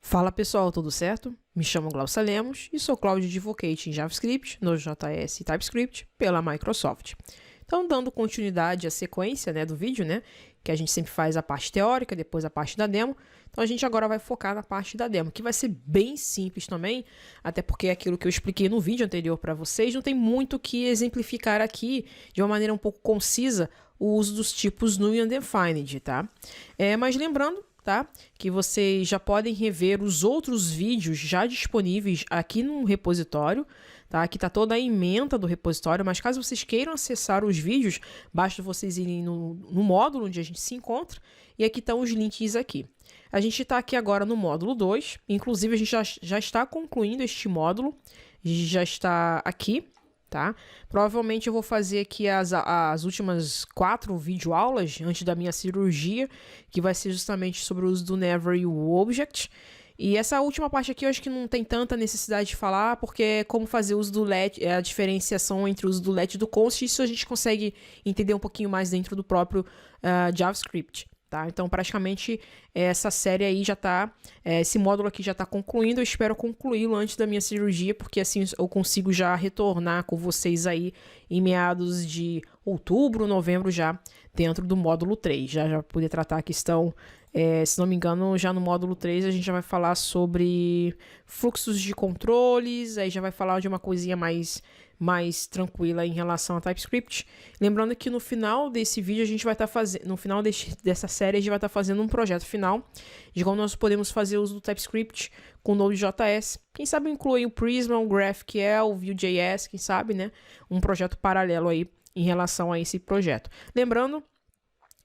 Fala pessoal, tudo certo? Me chamo Glaucia Lemos e sou Cloud Advocate em JavaScript, Node.js e TypeScript pela Microsoft. Então, dando continuidade à sequência do vídeo, que a gente sempre faz a parte teórica, depois a parte da demo. Então, a gente agora vai focar na parte da demo, que vai ser bem simples também, até porque aquilo que eu expliquei no vídeo anterior para vocês, não tem muito o que exemplificar aqui de uma maneira um pouco concisa o uso dos tipos null e undefined, tá? Mas lembrando, que vocês já podem rever os outros vídeos já disponíveis aqui no repositório, tá? Aqui está toda a ementa do repositório, mas caso vocês queiram acessar os vídeos, basta vocês irem no módulo onde a gente se encontra, e aqui estão os links aqui. A gente está aqui agora no módulo 2, inclusive a gente já está concluindo este módulo, já está aqui, tá? Provavelmente eu vou fazer aqui as últimas 4 videoaulas antes da minha cirurgia, que vai ser justamente sobre o uso do never e o object. E essa última parte aqui eu acho que não tem tanta necessidade de falar, porque é como fazer o uso do let, a diferenciação entre o uso do let e do const, isso a gente consegue entender um pouquinho mais dentro do próprio JavaScript. Tá? Então, praticamente, essa série aí já está, esse módulo aqui já está concluindo. Eu espero concluí-lo antes da minha cirurgia, porque assim eu consigo já retornar com vocês aí em meados de outubro, novembro já, dentro do módulo 3. Já poder tratar a questão, se não me engano, já no módulo 3 a gente já vai falar sobre fluxos de controles, aí já vai falar de uma coisinha mais tranquila em relação a TypeScript. Lembrando que no final desse vídeo a gente vai estar fazendo, no final dessa série a gente vai estar fazendo um projeto final de como nós podemos fazer uso do TypeScript com Node.js. Quem sabe incluir o Prisma, o GraphQL, o Vue.js, quem sabe, um projeto paralelo aí em relação a esse projeto. Lembrando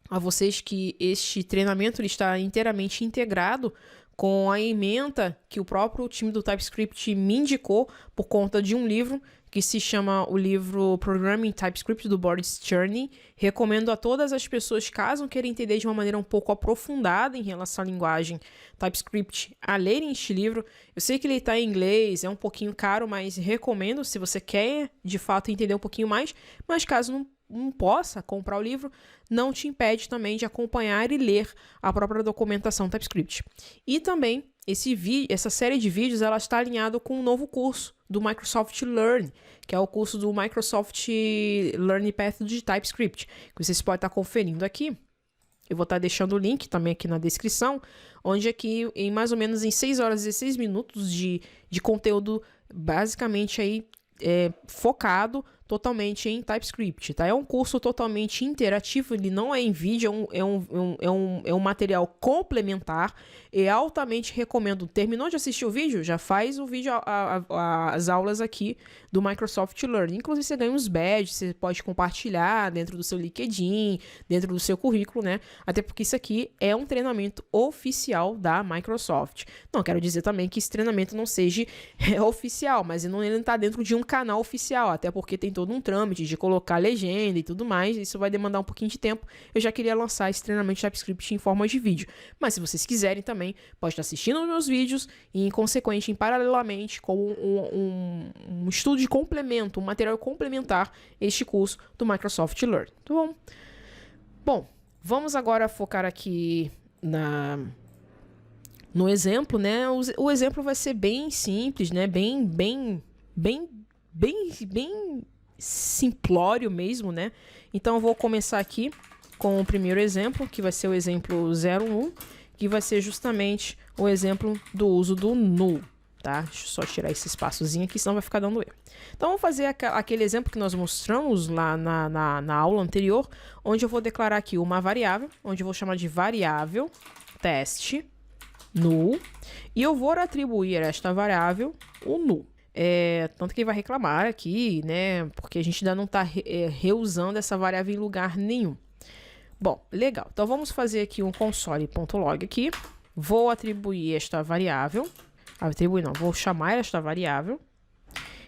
a vocês que este treinamento ele está inteiramente integrado com a ementa que o próprio time do TypeScript me indicou por conta de um livro que se chama o livro Programming TypeScript do Boris Cherny. Recomendo a todas as pessoas, caso queiram entender de uma maneira um pouco aprofundada em relação à linguagem TypeScript, a lerem este livro. Eu sei que ele está em inglês, é um pouquinho caro, mas recomendo se você quer de fato entender um pouquinho mais, mas caso não possa comprar o livro, não te impede também de acompanhar e ler a própria documentação TypeScript. E também, essa série de vídeos ela está alinhada com um novo curso do Microsoft Learn, que é o curso do Microsoft Learning Path de TypeScript, que vocês podem estar conferindo aqui. Eu vou estar deixando o link também aqui na descrição, onde aqui, em mais ou menos em 6 horas e 16 minutos de conteúdo, basicamente aí focado totalmente em TypeScript, tá? É um curso totalmente interativo, ele não é em vídeo, é um material complementar e altamente recomendo. Terminou de assistir o vídeo? Já faz o vídeo, as aulas aqui do Microsoft Learn. Inclusive você ganha uns badges, você pode compartilhar dentro do seu LinkedIn, dentro do seu currículo, Até porque isso aqui é um treinamento oficial da Microsoft. Não quero dizer também que esse treinamento não seja oficial, mas ele não está dentro de um canal oficial, até porque tem todo um trâmite de colocar legenda e tudo mais, isso vai demandar um pouquinho de tempo. Eu já queria lançar esse treinamento de TypeScript em forma de vídeo, mas se vocês quiserem também, pode estar assistindo os meus vídeos e, em consequente, paralelamente, com um estudo de complemento, um material complementar, este curso do Microsoft Learn. Tá bom? Bom, vamos agora focar aqui no exemplo, O exemplo vai ser bem simples, bem simplório mesmo, Então eu vou começar aqui com o primeiro exemplo, que vai ser o exemplo 01, que vai ser justamente o exemplo do uso do null, tá? Deixa eu só tirar esse espaçozinho aqui, senão vai ficar dando erro. Então vamos fazer aquele exemplo que nós mostramos lá na aula anterior, onde eu vou declarar aqui uma variável, onde eu vou chamar de variável teste null, e eu vou atribuir a esta variável o null. Tanto que ele vai reclamar aqui, porque a gente ainda não está reusando essa variável em lugar nenhum. Bom, legal. Então vamos fazer aqui um console.log aqui. Vou atribuir esta variável. Vou chamar esta variável.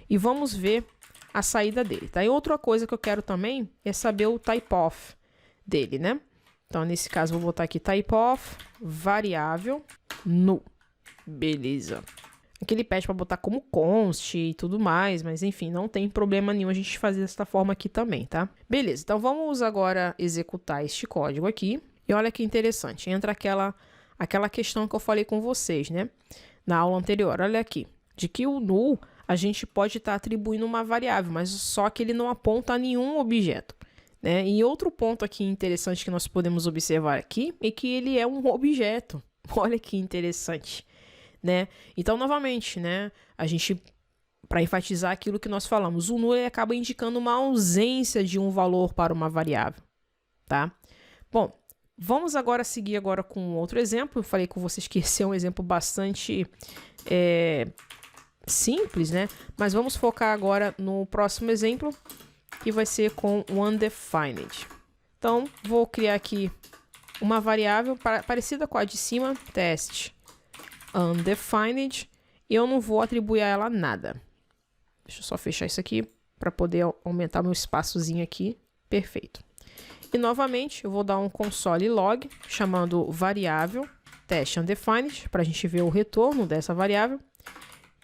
E vamos ver a saída dele, tá? E outra coisa que eu quero também é saber o typeof dele, Então, nesse caso, vou botar aqui typeof variável null. Beleza. Aqui ele pede para botar como const e tudo mais, mas enfim, não tem problema nenhum a gente fazer dessa forma aqui também, tá? Beleza, então vamos agora executar este código aqui. E olha que interessante, entra aquela questão que eu falei com vocês, né? Na aula anterior, olha aqui. De que o null a gente pode estar atribuindo uma variável, mas só que ele não aponta a nenhum objeto, né? E outro ponto aqui interessante que nós podemos observar aqui é que ele é um objeto. Olha que interessante, né? Então, novamente, né? A gente, para enfatizar aquilo que nós falamos, o null ele acaba indicando uma ausência de um valor para uma variável, tá? Bom, vamos agora seguir agora com outro exemplo. Eu falei com vocês que esse é um exemplo bastante simples, né? Mas vamos focar agora no próximo exemplo, que vai ser com o undefined. Então, vou criar aqui uma variável parecida com a de cima, test undefined, e eu não vou atribuir a ela nada. Deixa eu só fechar isso aqui para poder aumentar meu espaçozinho aqui. Perfeito. E novamente, eu vou dar um console log chamando variável test undefined para a gente ver o retorno dessa variável.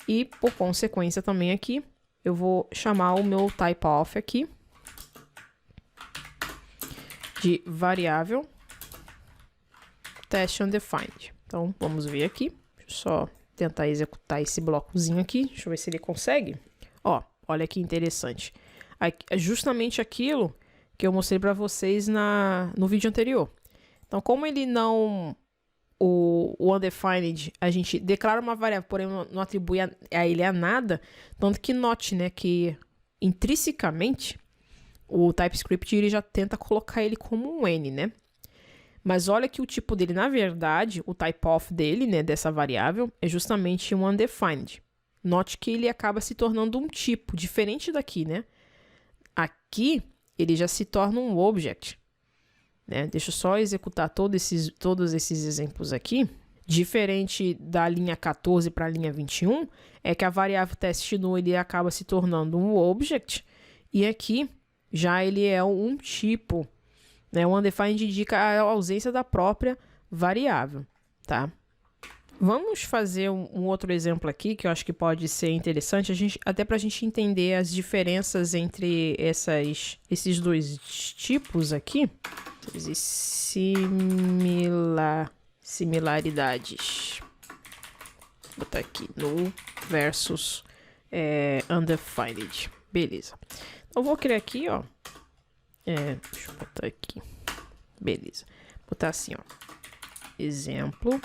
E, por consequência, também aqui, eu vou chamar o meu typeof aqui de variável test undefined. Então, vamos ver aqui. Deixa eu só tentar executar esse blocozinho aqui. Deixa eu ver se ele consegue. Ó, olha que interessante. É justamente aquilo que eu mostrei para vocês no vídeo anterior. Então, como ele não... O undefined, a gente declara uma variável, porém não atribui a ele a nada, tanto que note, né, que intrinsecamente o TypeScript ele já tenta colocar ele como um N, né? Mas olha que o tipo dele, na verdade, o typeof dele, né, dessa variável, é justamente um undefined. Note que ele acaba se tornando um tipo, diferente daqui, né? Aqui, ele já se torna um object. Né? Deixa eu só executar todos esses exemplos aqui. Diferente da linha 14 para a linha 21, é que a variável test null ele acaba se tornando um object, e aqui já ele é um tipo. Né? O undefined indica a ausência da própria variável. Tá? Vamos fazer um outro exemplo aqui, que eu acho que pode ser interessante, até para a gente entender as diferenças entre esses dois tipos aqui. Similaridades. Vou botar aqui null versus undefined. Beleza. Então, eu vou criar aqui, ó. Deixa eu botar aqui. Beleza. Vou botar assim, ó. Exemplo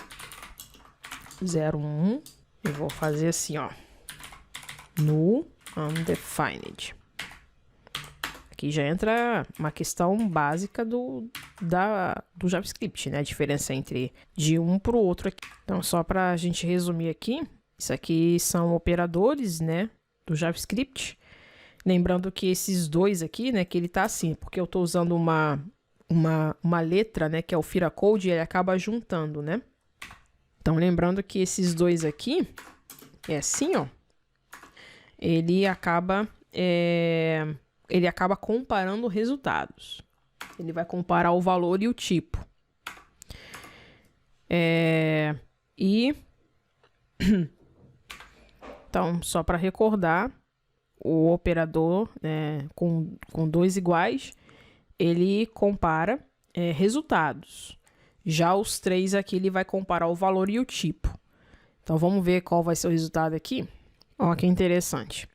01. Eu vou fazer assim, ó. Null undefined. Aqui já entra uma questão básica do JavaScript, né? A diferença entre de um para o outro aqui. Então, só para a gente resumir aqui, isso aqui são operadores, né? Do JavaScript. Lembrando que esses dois aqui, né? Que ele tá assim, porque eu estou usando uma letra, né? Que é o Firacode, e ele acaba juntando, né? Então, lembrando que esses dois aqui, é assim, ó. Ele acaba comparando resultados. Ele vai comparar o valor e o tipo. Então, só para recordar, o operador, né, com dois iguais, ele compara resultados. Já os três aqui, ele vai comparar o valor e o tipo. Então, vamos ver qual vai ser o resultado aqui. Ó, que interessante.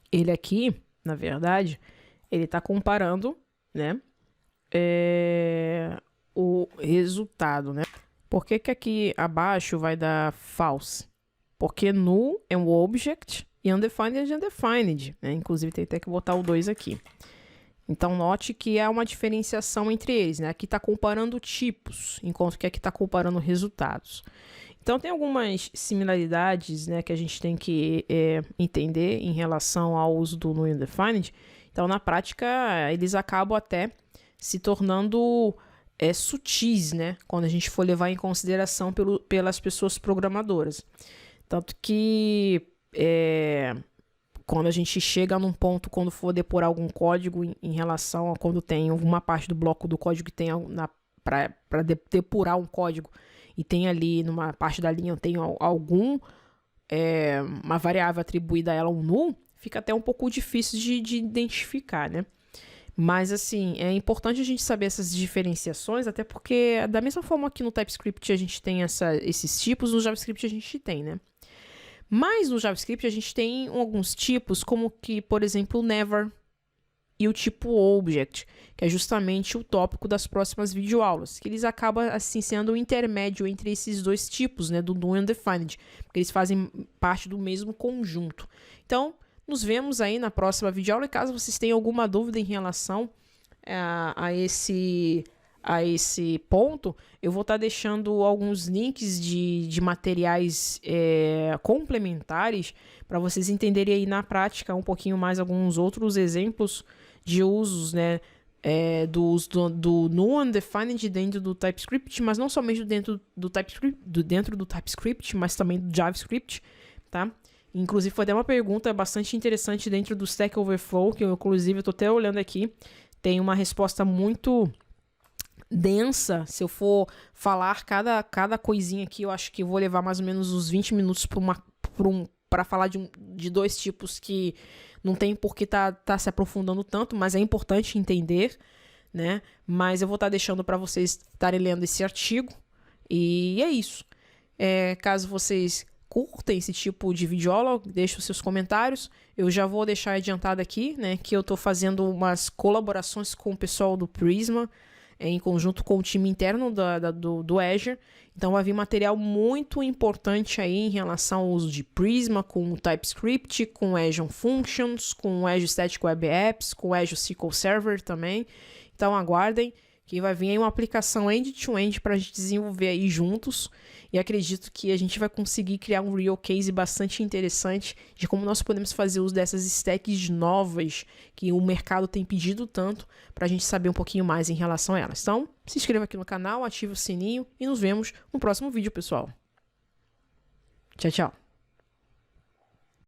Ele aqui, na verdade, ele está comparando, né, o resultado, né? Por que aqui abaixo vai dar false? Porque null é um object e undefined é undefined, né? Inclusive tem até que botar o 2 aqui. Então note que há uma diferenciação entre eles, né? Aqui está comparando tipos, enquanto que aqui está comparando resultados. Então tem algumas similaridades, né, que a gente tem que entender em relação ao uso do null undefined. Então na prática eles acabam até se tornando sutis, né, quando a gente for levar em consideração pelas pessoas programadoras. Tanto que quando a gente chega num ponto, quando for depurar algum código em relação a quando tem alguma parte do bloco do código que tem para depurar um código, e tem ali, numa parte da linha, tem uma variável atribuída a ela um null, fica até um pouco difícil de identificar, né? Mas, assim, é importante a gente saber essas diferenciações, até porque, da mesma forma que no TypeScript a gente tem esses tipos, no JavaScript a gente tem, né? Mas no JavaScript a gente tem alguns tipos, como que, por exemplo, o never e o tipo object, que é justamente o tópico das próximas videoaulas, que eles acabam, assim, sendo o intermédio entre esses dois tipos, né, do do undefined, porque eles fazem parte do mesmo conjunto. Então, nos vemos aí na próxima videoaula, e caso vocês tenham alguma dúvida em relação a esse ponto, eu vou estar deixando alguns links de materiais complementares para vocês entenderem aí na prática um pouquinho mais alguns outros exemplos de usos, né, do uso do no undefined dentro do TypeScript, mas não somente dentro do TypeScript, mas também do JavaScript, tá? Inclusive, foi até uma pergunta bastante interessante dentro do Stack Overflow, que eu, inclusive, estou até olhando aqui. Tem uma resposta muito densa. Se eu for falar cada coisinha aqui, eu acho que eu vou levar mais ou menos uns 20 minutos para falar de dois tipos que não tem por que tá se aprofundando tanto, mas é importante entender, né? Mas eu vou estar deixando para vocês estarem lendo esse artigo. E é isso. Caso vocês curtem esse tipo de videoaula, deixe os seus comentários. Eu já vou deixar adiantado aqui, né, que eu estou fazendo umas colaborações com o pessoal do Prisma, em conjunto com o time interno do Azure. Então vai vir material muito importante aí em relação ao uso de Prisma, com o TypeScript, com o Azure Functions, com o Azure Static Web Apps, com o Azure SQL Server também. Então aguardem, que vai vir aí uma aplicação end-to-end para a gente desenvolver aí juntos, e acredito que a gente vai conseguir criar um real case bastante interessante de como nós podemos fazer uso dessas stacks novas que o mercado tem pedido tanto, para a gente saber um pouquinho mais em relação a elas. Então, se inscreva aqui no canal, ative o sininho e nos vemos no próximo vídeo, pessoal. Tchau, tchau.